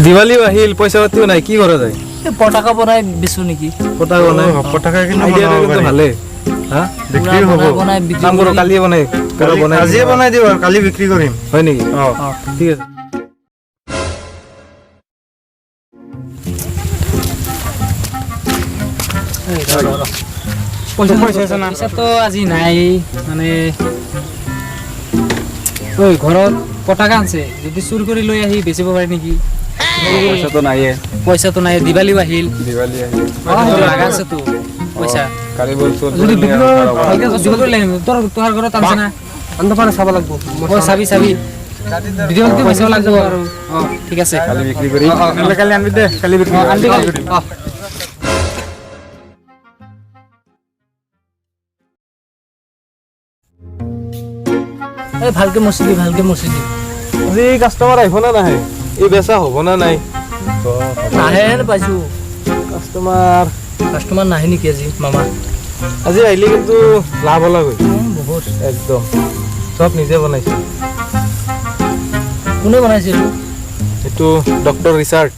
দিৱালী আহিল পইচা পাতিও নাই কি কৰা যায় পটাকা বনাই বিচু নেকি পটাকা বনাই পটাকা কিন্তু ভালে হা বিক্রি হ'ব বনাই বিক্রি কাম কৰক কালিয়ে বনাই আজিয়ে বনাই দিও আৰু কালি বিক্ৰি কৰিম হয় নেকি ঠিক আছে পইচা তো আজি নাই মানে ওই ঘৰত পটাকা আনছে যদি চুৰ কৰি লৈ আহি বেচিব পাৰে নেকি পইচা তো নাই দিৱালীও আহিল লাগা আছে তো পইচা কালি বলছো যদি বিক্ৰি ভালকে জব্দ কৰি লৈ আহিম তোৰ ঘৰত আনছে না আনতে পাৰে চাব লাগব চাবি ভিডিঅ'তে পইচা লাগব আৰু ঠিক আছে কালি বিক্ৰি কৰি কালি আনবি দে কালি বিক্ৰি আনবি এই ভালকে মচিদি আজি কাস্টমাৰ আহিব না নাহে এই বেচা হ'ব না নাই নাহে পাইছো কাস্টমাৰ নাহে নেকি আজি মামা আজি আহিলে কিন্তু লাভ হলা গৈ বহুত একদম সব নিজে বনাইছে কোনে বনাইছিল এটো ডক্টৰ ৰিচাৰ্ড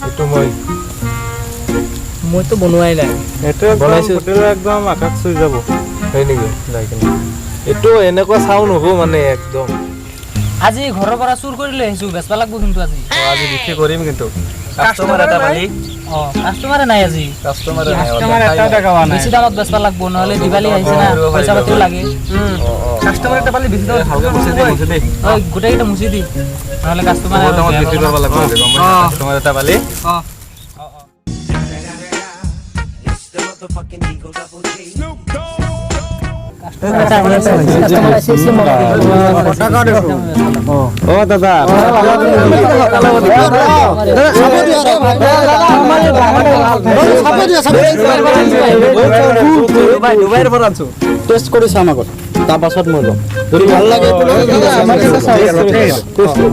এটো মই তো বনোৱাই নাই এটো বনাইছো হোটেল একদম আকাশ চুই যাব হয় নেকি যাই কিনে এটো এনেকুৱা সাউন্ড হ'ব মানে একদম আজি ঘৰৰ পৰা চুৰ কৰি লৈ আহিছো বেচবা লাগব কিন্তু আজি বিক্ৰি কৰিম কিন্তু কাস্টমাৰ এটা পালি কাস্টমাৰে নাই আজি কাস্টমাৰ এটা টাকা নাই বেছি দামত বেচবা লাগব নহলে দিৱালী আহিছে না পইচা পাতিও লাগে কাস্টমাৰ এটা পালি বেছি দাম ভালকে মুছি দে ওই গোটেইটা মুছি দি নহলে কাস্টমাৰ বহুত দামত বিক্ৰি কৰিব লাগিব কাস্টমাৰ এটা পালি ও দাদা টেস্ট কৰি চাম আগত তাৰ পাছত মই লম যদি ভাল লাগে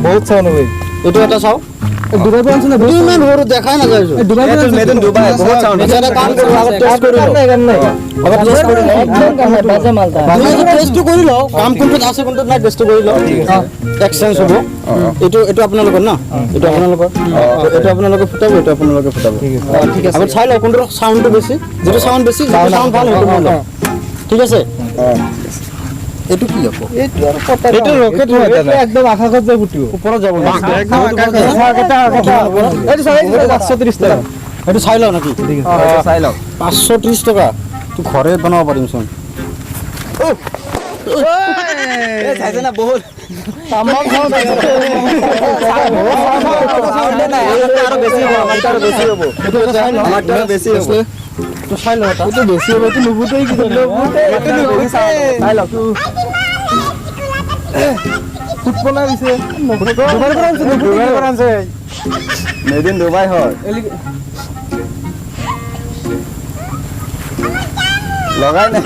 বহুত চাউন্ড হয় এইটো এটা চাও দুবাই পৰা আনছ না ইমান সৰু দেখাই নাযায় দুবাই মেড ইন দুবাই বহুত সাউন্ড এটা কাম কৰি আগত টেস্ট কৰি লও আগত টেস্ট কৰি লও একদম কাম বাজে মালটা তুমি টেস্ট কৰি লও কাম কোনটো আছে কোনটো নাই টেস্ট কৰি লও এক্সচেঞ্জ হ'ব এটো আপোনালোকৰ না এটো আপোনালোকৰ এটো আপোনালোকে ফুটাব এটো আপোনালোকে ফুটাব ঠিক আছে আগত চাই লও কোনটো সাউন্ডটো বেছি যেটো সাউন্ড বেছি সাউন্ড ভাল হেতু মই লও ঠিক আছে এটো কি হ'ব এটো আৰু পটা এটো ৰকেট হয় দাদা একদম আকাশত যায় ফুটিব ওপৰত যাব একদম এটো চাই 530 টাকা এটো চাই লও নাকি ঠিক আছে চাই লও 530 টাকা তুই ঘরে বনাব পাৰিমচোন এ চাইছে না বহুত তামাম খাও আৰু বেছি হ'ব আমাৰটো বেছি হ'ব এটো চাই লও আমাৰটো বেছি হ'ব তো চাই লও এটো বেছি হ'ব তো নুবুতেই কি চাই লও ফুটবল দিছে দুবাই পৰা আনছে মেড ইন দুবাই হয় লগাই নাই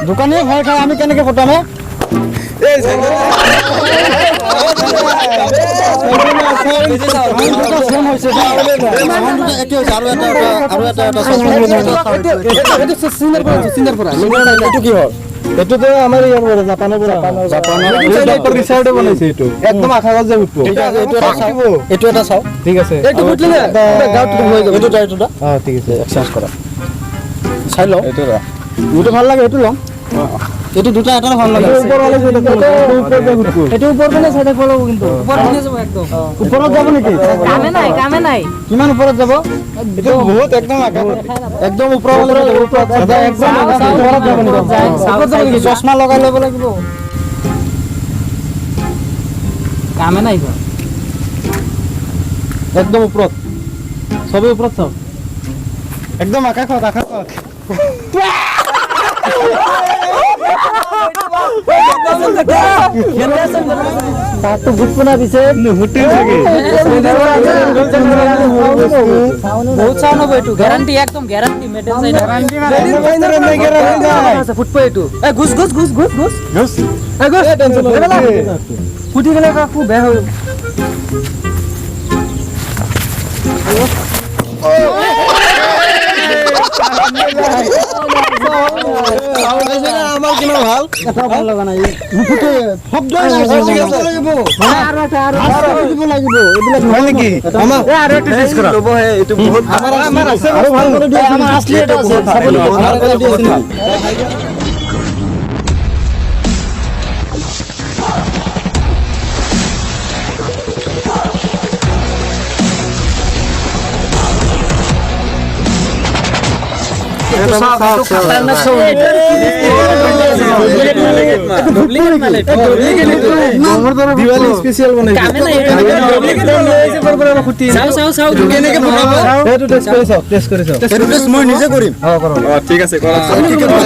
দোকানে ভয় খাই আমি কেনেকে ফটামে এটোতো আমাৰ ইয়াৰ পৰা জাপানৰ পৰা জাপানৰ ৰিচাৰ্ডে বনাইছে এটো একদম আকাশত যায় উঠব এটো এটা চাও ঠিক আছে এটো ফুটলি না গাউট হৈ যাব এটো টাইটোটা ঠিক আছে এক্সচেঞ্জ কৰা চাই লও এটো এটো ভাল লাগে এটো লম এটো দুটা এটা ভাল লাগে এটো উপৰ পিনে সাইডে ফলো কিন্তু উপৰ পিনে যাব একদম ওপৰত যাব নেকি কামে নাই কিমান ওপৰত যাব এটো বহুত একদম আকাশত একদম ওপৰত একদম ওপৰত যাব নেকি চশমা লগাই ল'ব লাগিব কামে নাই একদম ওপৰত সবে ওপৰত চাও একদম আকাশত তাতো গুটপনা দিছে নুহুটি থাকে বহুত সাউন্ড হবে এটু গ্যারান্টি একদম গ্যারান্টি মেটেল সাইড গ্যারান্টি ফুটপো এটু এ ঘুষ এ ঘুষ টেনশন ফুটি গেলে কাকু বে হয় আমাৰ কিমান ভাল এটা ভাল লগা নাই মুখতে শব্দ নাই লাগিব আৰু দিব লাগিব এইবিলাক হয় নেকি আমাৰ আৰু এটা টেষ্ট কৰা লব হে এইটো বহুত আমাৰ আছে আৰু ভাল কৰি দিয়া আমাৰ আসলি এটা আছে আমাৰ কৰি দিয়া দিৱালী স্পেচিয়েল বনাইছে মই নিজে কৰিম ঠিক আছে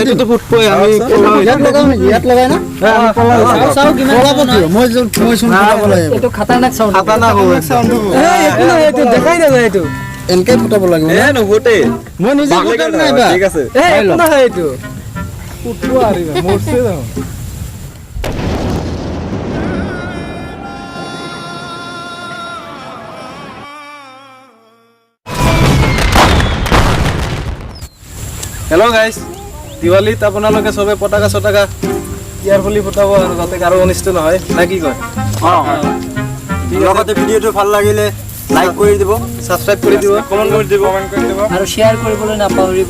এইটো ফুটকৈ আমি ইয়াত লগাম নেকি ইয়াত লগাই না মই এইটো খাতাৰনাক চাউণ্ড খাতাৰনাক হ'ব এইটো দেখাই নাযায় এইটো এনেকে ফুটাব লাগিব নুঘুটে মই নিজে ফুটাম নাই বা ঠিক আছে একো নহয় এইটো ফুটকো আৰিবা মৰছে যাও হেল্ল' গাইজ দিৱালীত আপোনালোকে চবে পতাকা চতাকা কেয়াৰফুলি ফুটাব আৰু যাতে কাৰো অনিষ্ট নহয় নে কি কয় লগতে ভিডিঅ'টো ভাল লাগিলে লাইক কৰি দিব ছাবস্ক্ৰাইব কৰি দিব কমেণ্ট কৰি দিব আৰু শ্বেয়াৰ কৰিবলৈ নাপাহৰিব